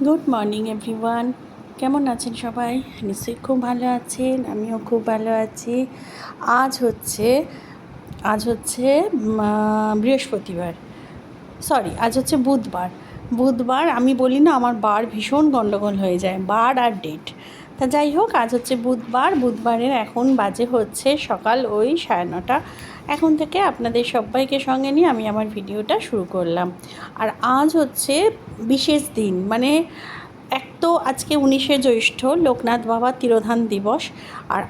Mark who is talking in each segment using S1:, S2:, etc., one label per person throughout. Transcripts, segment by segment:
S1: Good morning everyone. কেমন আছেন সবাই? নিশ্চয়ই খুব ভালো আছেন, আমিও খুব ভালো আছি। আজ হচ্ছে আজ হচ্ছে বৃহস্পতিবার, সরি, আজ হচ্ছে বুধবার। আমি বলি না, আমার বার ভীষণ গণ্ডগোল হয়ে যায়, বার আর ডেট। তা যাই হোক, আজ হচ্ছে বুধবারের এখন বাজে হচ্ছে সকাল ওই 9:30। এখন থেকে আপনাদের সবাইকে সঙ্গে নিয়ে আমি আমার ভিডিওটা শুরু করলাম। আর আজ হচ্ছে বিশেষ দিন, মানে এক তো আজকে 19শে জ্যৈষ্ঠ, লোকনাথ বাবা তিরোধান দিবস।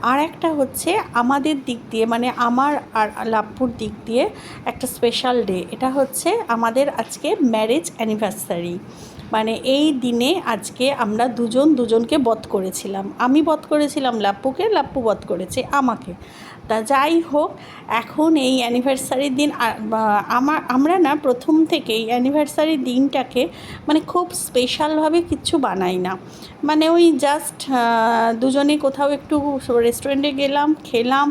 S1: আর একটা হচ্ছে আমাদের দিক দিয়ে, মানে আমার আর লাভপুর দিক দিয়ে একটা স্পেশাল ডে। এটা হচ্ছে আমাদের আজকে ম্যারেজ অ্যানিভার্সারি। মানে এই দিনে আজকে আমরা দুজনকে বধ করেছিলাম। আমি বধ করেছিলাম লাপ্পুকে, লাপ্পু বধ করেছে আমাকে। তা যাই হোক, এখন এই অ্যানিভার্সারির দিন আমরা না প্রথম থেকেই অ্যানিভার্সারির দিনটাকে মানে খুব স্পেশালভাবে কিচ্ছু বানাই না। মানে ওই জাস্ট দুজনে কোথাও একটু রেস্টুরেন্টে গেলাম, খেলাম।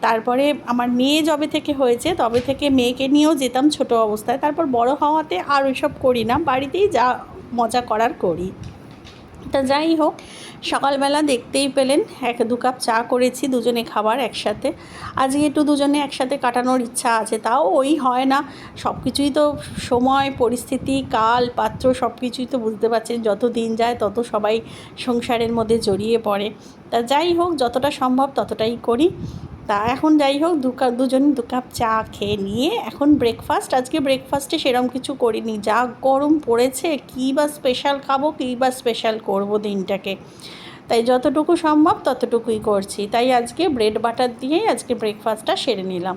S1: তারপরে আমার মেয়ে যবে থেকে হয়েছে তবে থেকে মেয়েকে নিয়েও যেতাম ছোট অবস্থায়, তারপর বড় হওয়াতে আর ওইসব করি না, বাড়িতেই যা মজা করার করি। তা যাই হোক, সকালবেলা দেখতেই পেলেন 1-2 কাপ চা করেছি, দুজনে খাবার একসাথে। আজকে একটু দুজনে একসাথে কাটানোর ইচ্ছা আছে, তাও ওই হয় না। সব কিছুই তো সময়, পরিস্থিতি, কাল, পাত্র সব কিছুই তো বুঝতে পারছেন, যত দিন যায় তত সবাই সংসারের মধ্যে জড়িয়ে পড়ে। তা যাই হোক, যতটা সম্ভব ততটাই করি। তা এখন যাই হোক, দুজন 2 কাপ চা খেয়ে নিয়ে এখন ব্রেকফাস্ট। আজকে ব্রেকফাস্টে সেরকম কিছু করিনি, যা গরম পড়েছে, কী বা স্পেশাল খাবো, কী বা স্পেশাল করবো দিনটাকে। তাই যতটুকু সম্ভব ততটুকুই করছি। তাই আজকে ব্রেড বাটার দিয়েই আজকে ব্রেকফাস্টটা সেরে নিলাম।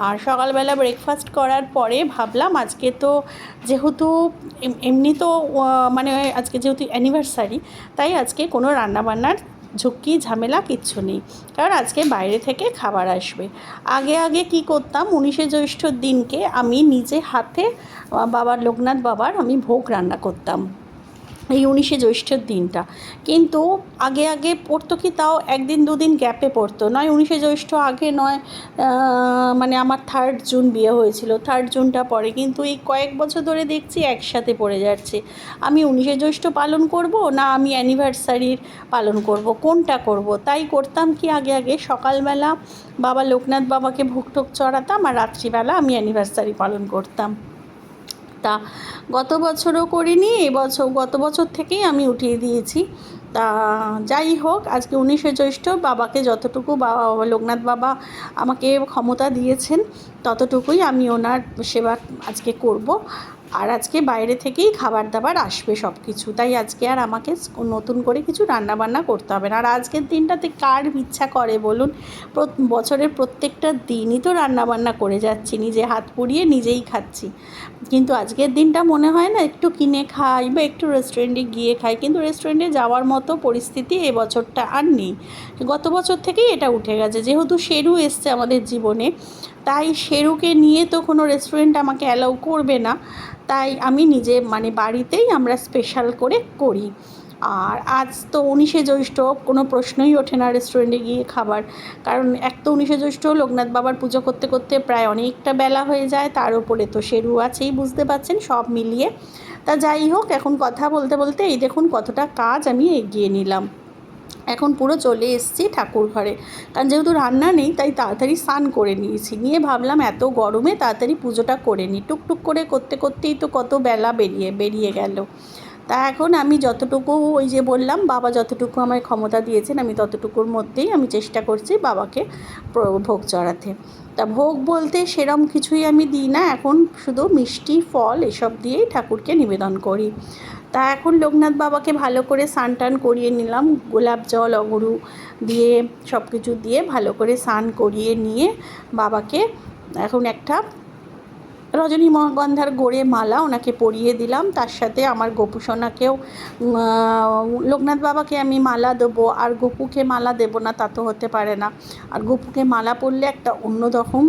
S1: আর সকালবেলা ব্রেকফাস্ট করার পরে ভাবলাম আজকে তো যেহেতু এমনি তো মানে আজকে যেহেতু অ্যানিভার্সারি, তাই আজকে কোনো রান্নাবান্নার ঝুঁকি ঝামেলা কিচ্ছু নেই, কারণ আজকে বাইরে থেকে খাবার আসবে। আগে কি করতাম, 19শে জ্যৈষ্ঠর দিনকে আমি নিজে হাতে বাবার, লোকনাথ বাবার আমি ভোগ রান্না করতাম এই 19শে জ্যৈষ্ঠের দিনটা। কিন্তু আগে পড়তো কি, তাও 1-2 দিন গ্যাপে পড়তো, নয় 19শে জ্যৈষ্ঠ আগে, নয় মানে আমার 3rd জুন বিয়ে হয়েছিল, 3rd জুনটা পরে। কিন্তু এই কয়েক বছর ধরে দেখছি একসাথে পড়ে যাচ্ছে। আমি 19শে জ্যৈষ্ঠ পালন করব না আমি অ্যানিভার্সারির পালন করব, কোনটা করব? তাই করতাম কি, আগে সকালবেলা বাবা লোকনাথ বাবাকে ভোগ টোগ চড়াতাম, আর রাত্রিবেলা আমি অ্যানিভার্সারি পালন করতাম। তা গত বছরও করিনি, গত বছর থেকেই আমি উঠিয়ে দিয়েছি। তা যাই হোক, আজকে 19শে জ্যৈষ্ঠ বাবাকে যতটুকু বাবা লোকনাথ বাবা আমাকে ক্ষমতা দিয়েছেন ততটুকুই আমি ওনার সেবা আজকে করব। আর আজকে বাইরে থেকেই খাবার দাবার আসবে সব কিছু, তাই আজকে আর আমাকে নতুন করে কিছু রান্নাবান্না করতে হবে না। আর আজকের দিনটাতে কার ইচ্ছা করে বলুন? বছরের প্রত্যেকটা দিনই তো রান্নাবান্না করে যাচ্ছি, নিজে হাত পুড়িয়ে নিজেই খাচ্ছি। কিন্তু আজকের দিনটা মনে হয় না একটু কিনে খাই বা একটু রেস্টুরেন্টে গিয়ে খাই, কিন্তু রেস্টুরেন্টে যাওয়ার মতো পরিস্থিতি এবছরটা আর নেই। গত বছর থেকেই এটা উঠে গেছে, যেহেতু শেরু এসছে আমাদের জীবনে, তাই শেরুকে নিয়ে তো কোনো রেস্টুরেন্ট আমাকে অ্যালাউ করবে না। তাই আমি নিজে মানে বাড়িতেই আমরা স্পেশাল করে করি। আর আজ তো 19শে জ্যৈষ্ঠ, কোনো প্রশ্নই ওঠে না রেস্টুরেন্টে গিয়ে খাবার, কারণ এক তো 19শে জ্যৈষ্ঠ লোকনাথ বাবার পুজো করতে করতে প্রায় অনেকটা বেলা হয়ে যায়, তার উপরে তো শেরু আছেই, বুঝতে পারছেন, সব মিলিয়ে। তা যাই হোক, এখন কথা বলতে বলতে এই দেখুন কতটা কাজ আমি এগিয়ে নিলাম। এখন পুরো চলে এসেছি ঠাকুর ঘরে, কারণ যেহেতু রান্না নেই তাই তাড়াতাড়ি স্নান করে নিয়েছি, নিয়ে ভাবলাম এত গরমে তাড়াতাড়ি পুজোটা করে নিই। টুকটুক করে করতে করতেই তো কত বেলা বেরিয়ে গেল। তা এখন আমি যতটুকু, ওই যে বললাম বাবা যতটুকু আমায় ক্ষমতা দিয়েছেন, আমি ততটুকুর মধ্যেই আমি চেষ্টা করছি বাবাকে ভোগ চড়াতে। তা ভোগ বলতে সেরম কিছুই আমি দিই না, এখন শুধু মিষ্টি, ফল এসব দিয়েই ঠাকুরকে নিবেদন করি। তা এখন লোকনাথ বাবাকে ভালো করে স্নান টান করিয়ে নিলাম, গোলাপ জল, অগরু দিয়ে সব কিছু দিয়ে ভালো করে স্নান করিয়ে নিয়ে বাবাকে এখন একটা রজনীগন্ধার গোড়ে মালা ওনাকে পরিয়ে দিলাম। তার সাথে আমার গোপুসোনাকেও, লোকনাথ বাবাকে আমি মালা দেবো, আর গোপুকে মালা দেবো না তা তো হতে পারে না। আর গোপুকে মালা পরলে একটা অন্যরকম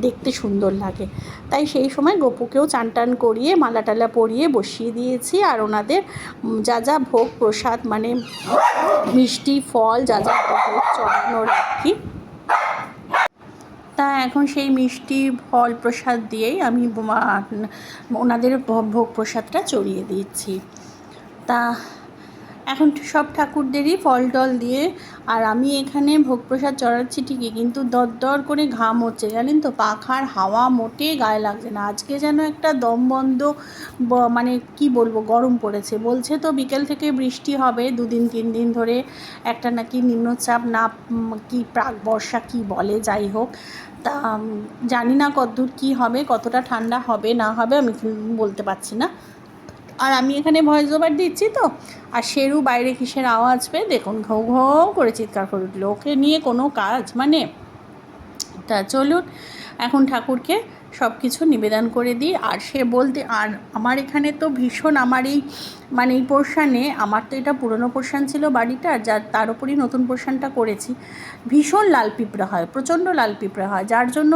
S1: দেখতে সুন্দর লাগে, তাই সেই সময় গোপুকেও চান টান করিয়ে মালা টালা পরিয়ে বসিয়ে দিয়েছি। আর ওনাদের যা যা ভোগ প্রসাদ, মানে মিষ্টি, ফল যা যা ভোগ চড়ানোর আর কি, তা এখন সেই মিষ্টি, ফল, প্রসাদ দিয়েই আমি ওনাদের ভোগ প্রসাদটা চড়িয়ে দিচ্ছি। তা এখন সব ঠাকুরদেরই ফল টল দিয়ে, আর আমি এখানে ভোগ প্রসাদ চড়াচ্ছি ঠিকই, কিন্তু দর করে ঘাম হচ্ছে, জানেন তো, পাখার হাওয়া মোটেই গায়ে লাগছে না। আজকে যেন একটা দম বন্ধ মানে কি বলবো, গরম পড়েছে। বলছে তো বিকেল থেকে বৃষ্টি হবে 2-3 দিন ধরে, একটা নাকি নিম্নচাপ না কি প্রাক বর্ষা কি বলে, যাই হোক। তা জানি না কতদূর কী হবে, কতটা ঠান্ডা হবে না হবে আমি বলতে পারছি না। আর আমি এখানে ভয়েস ওভার দিচ্ছি তো, আর শেরু বাইরে কিসের আওয়াজ পেয়ে দেখুন ঘৌ ঘৌ করে চিৎকার করে উঠলো। ওকে নিয়ে কোনো কাজ মানে। তা চলুন এখন ঠাকুরকে সব কিছু নিবেদন করে দিই। আর সে বলতে, আর আমার এখানে তো ভীষণ, আমার এই মানে এই পোর্শানে, আমার তো এটা পুরনো পোর্শান ছিল বাড়িটা, যার তার উপরই নতুন পোর্শানটা করেছি, ভীষণ লাল পিঁপড়া হয়, প্রচণ্ড লাল পিঁপড়া হয়, যার জন্য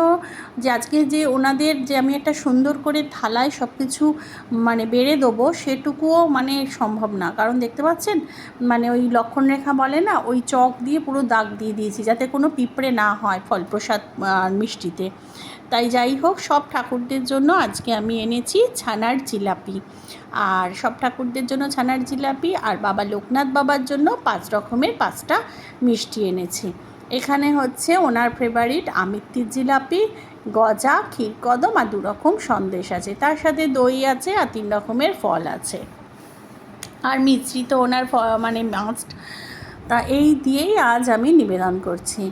S1: যে আজকে যে ওনাদের যে আমি একটা সুন্দর করে থালায় সব কিছু মানে বেড়ে দেবো, সেটুকুও মানে সম্ভব না। কারণ দেখতে পাচ্ছেন মানে ওই লক্ষণরেখা বলে না, ওই চক দিয়ে পুরো দাগ দিয়ে দিয়েছি যাতে কোনো পিঁপড়ে না হয় ফল প্রসাদ মিষ্টিতে। তাই যাই হোক, সব ঠাকুরদের জন্য আজকে আমি এনেছি ছানার জিলাপি, আর সব ঠাকুরদের জন্য ছানার জিলাপি, আর বাবা লোকনাথ বাবার জন্য 5 রকমের 5টা মিষ্টি এনেছি। এখানে হচ্ছে ওনার ফেভারিট আমিত্তির জিলাপি, গজা, ক্ষীরকদম আর 2 রকম সন্দেশ আছে, তার সাথে দই আছে আর 3 রকমের ফল আছে, আর মিষ্টি তো ওনার মানে মাস্ট। তা এই দিয়েই আজ আমি নিবেদন করছি।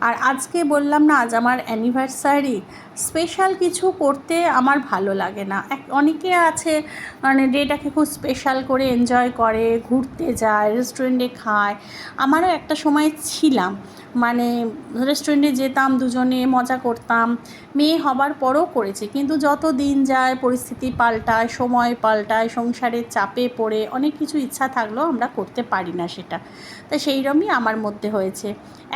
S1: আর আজকে বললাম না আজ আমার অ্যানিভার্সারি, স্পেশাল কিছু করতে আমার ভালো লাগে না। অনেকে আছে মানে ডেটাকে খুব স্পেশাল করে এনজয় করে, ঘুরতে যায়, রেস্টুরেন্টে খায়। আমারও একটা সময় ছিলাম, মানে রেস্টুরেন্টে যেতাম, দুজনে মজা করতাম, মেয়ে হবার পরও করেছি, কিন্তু যত দিন যায় পরিস্থিতি পাল্টায়, সময় পাল্টায়, সংসারের চাপে পড়ে অনেক কিছু ইচ্ছা থাকলেও আমরা করতে পারি না সেটা। তা সেইরকমই আমার মধ্যে হয়েছে।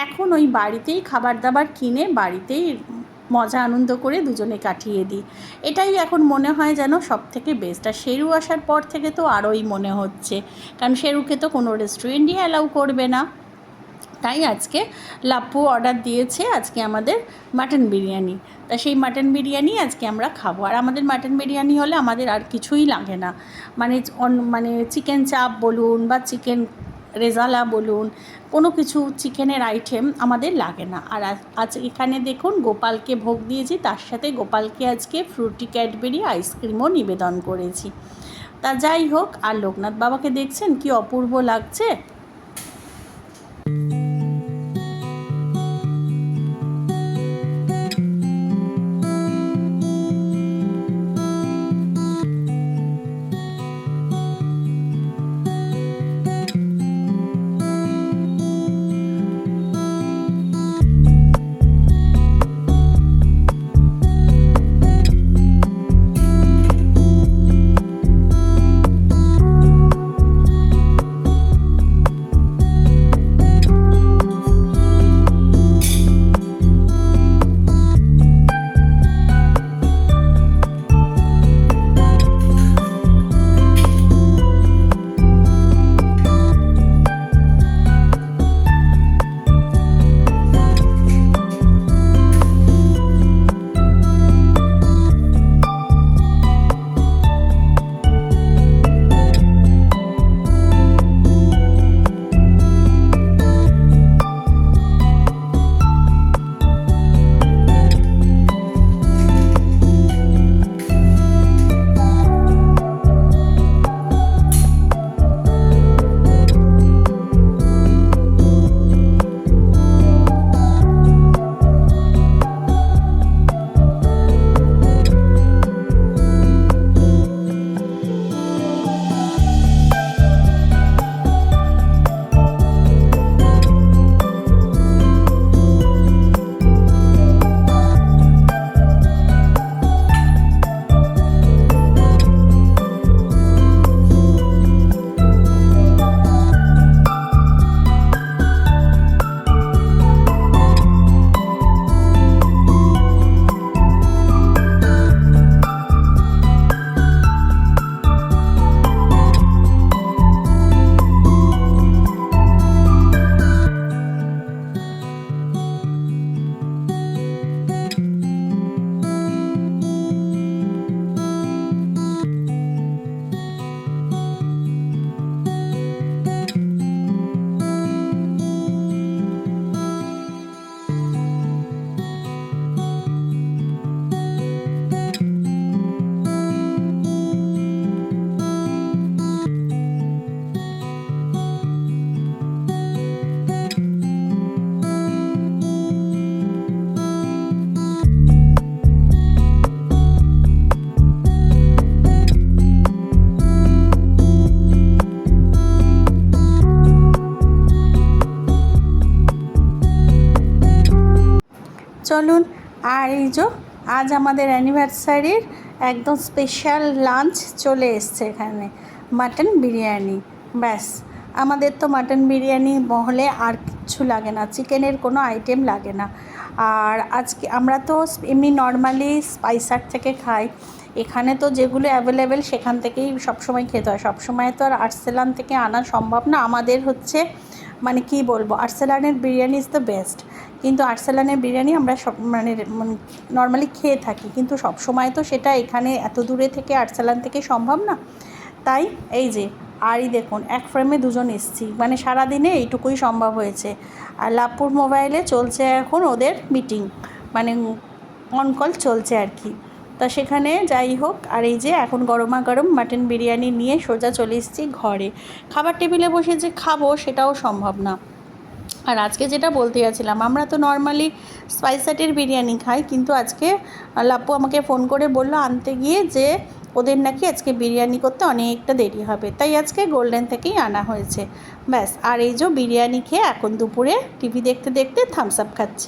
S1: এখন ওই বাড়িতেই খাবার দাবার কিনে বাড়িতেই মজা আনন্দ করে দুজনে কাটিয়ে দিই, এটাই এখন মনে হয় যেন সব থেকে বেস্ট। আর শেরু আসার পর থেকে তো আরোই মনে হচ্ছে, কারণ শেরুকে তো কোনো রেস্টুরেন্টই অ্যালাউ করবে না। তাই আজকে লাপ্পু অর্ডার দিয়েছে আজকে আমাদের মাটন বিরিয়ানি, তা সেই মাটন বিরিয়ানি আজকে আমরা খাবো। আর আমাদের মাটন বিরিয়ানি হলে আমাদের আর কিছুই লাগে না, মানে মানে চিকেন চাপ বলুন বা চিকেন রেজালা বলুন, কোনো কিছু চিকেনের আইটেম আমাদের লাগে না। আর আজ এখানে দেখুন গোপালকে ভোগ দিয়েছি, তার সাথে গোপালকে আজকে ফ্রুটি ক্যাডবেরি আইসক্রিমও নিবেদন করেছি। তা যাই হোক, আর লোকনাথ বাবাকে দেখছেন কি অপূর্ব লাগছে। চলুন। আর এই যে আজ আমাদের অ্যানিভার্সারির একদম স্পেশাল লাঞ্চ চলে এসছে এখানে, মাটন বিরিয়ানি। ব্যাস, আমাদের তো মাটন বিরিয়ানি হলে আর কিচ্ছু লাগে না, চিকেনের কোনো আইটেম লাগে না। আর আজকে আমরা তো এমনি নর্মালি স্পাইসার থেকে খাই, এখানে তো যেগুলো অ্যাভেলেবেল সেখান থেকেই সবসময় খেতে হয়। সবসময় তো আর আর্সেলান থেকে আনা সম্ভব না। আমাদের হচ্ছে মানে কী বলবো, আর্সেলানের বিরিয়ানি ইজ দ্য বেস্ট, কিন্তু আর্সেলানের বিরিয়ানি আমরা সব মানে নর্মালি খেয়ে থাকি, কিন্তু সব সময় তো সেটা এখানে এত দূরে থেকে আর্সেলান থেকে সম্ভব না। তাই এই যে আরই দেখুন, এক ফ্রেমে দুজন এসছি, মানে সারাদিনে এইটুকুই সম্ভব হয়েছে। আর লাভপুর মোবাইলে চলছে এখন ওদের মিটিং, মানে অনকল চলছে আর কি। তা সেখানে যাই হোক, আর এই যে এখন গরমা গরম মাটন বিরিয়ানি নিয়ে সোজা চলে এসেছি ঘরে। খাবার টেবিলে বসে যে খাবো সেটাও সম্ভব না। আর আজকে যেটা বলতে যাচ্ছিলাম, আমরা তো নর্মালি স্পাইসাটের বিরিয়ানি খাই, কিন্তু আজকে লাপ্পু আমাকে ফোন করে বললো আনতে গিয়ে যে ওদের নাকি আজকে বিরিয়ানি করতে অনেকটা দেরি হবে, তাই আজকে গোল্ডেন থেকেই আনা হয়েছে। ব্যাস, আর এই যে বিরিয়ানি খেয়ে এখন দুপুরে টিভি দেখতে দেখতে থামস আপ খাচ্ছি।